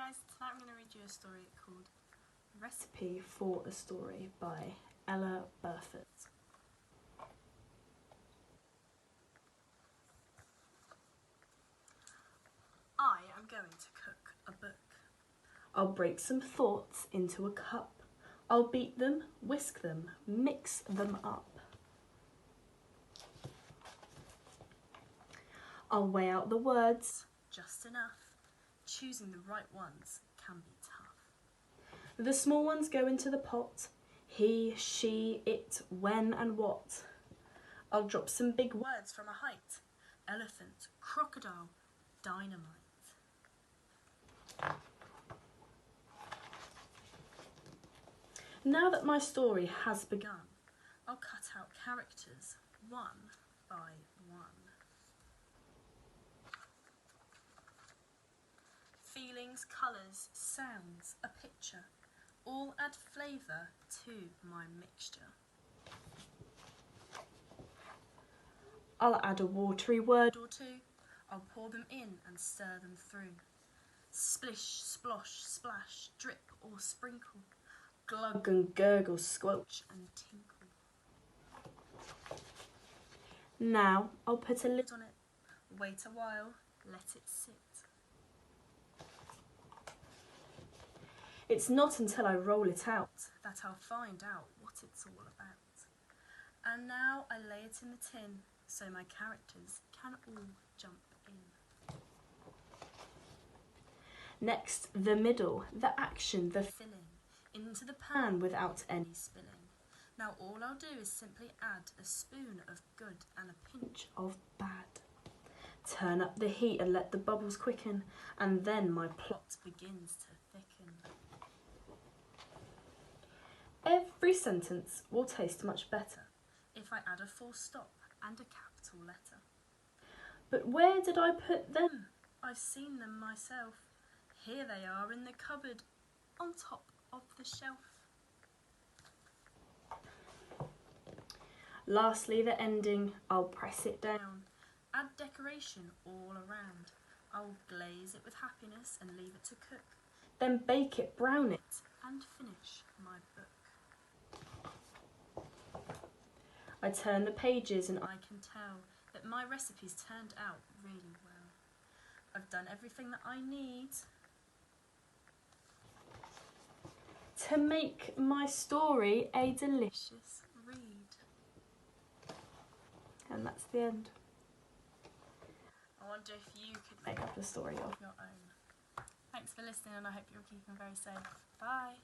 guys, tonight I'm going to read you a story called Recipe for a Story by Ella Burford. I am going to cook a book. I'll break some thoughts into a cup. I'll beat them, whisk them, mix them up. I'll weigh out the words just enough. Choosing the right ones can be tough. The small ones go into the pot. He, she, it, when and what. I'll drop some big words from a height. Elephant, crocodile, dynamite. Now that my story has begun, I'll cut out characters one by one. Feelings, colours, sounds, a picture, all add flavour to my mixture. I'll add a watery word or two. I'll pour them in and stir them through. Splish, splosh, splash, drip or sprinkle. Glug and gurgle, squelch and tinkle. Now I'll put a lid on it. Wait a while, let it sit. It's not until I roll it out that I'll find out what it's all about. And now I lay it in the tin so my characters can all jump in. Next, the middle, the action, the filling, into the pan without any spilling. Now all I'll do is simply add a spoon of good and a pinch of bad. Turn up the heat and let the bubbles quicken, and then my plot begins to thicken. Every sentence will taste much better if I add a full stop and a capital letter. But where did I put them? I've seen them myself. Here they are in the cupboard, on top of the shelf. Lastly, the ending, I'll press it down. Add decoration all around. I'll glaze it with happiness and leave it to cook. Then bake it, brown it, and finish my book. I turn the pages and I can tell that my recipe's turned out really well. I've done everything that I need to make my story a delicious read. And that's the end. I wonder if you could make up a story of your own. Thanks for listening, and I hope you're keeping very safe. Bye.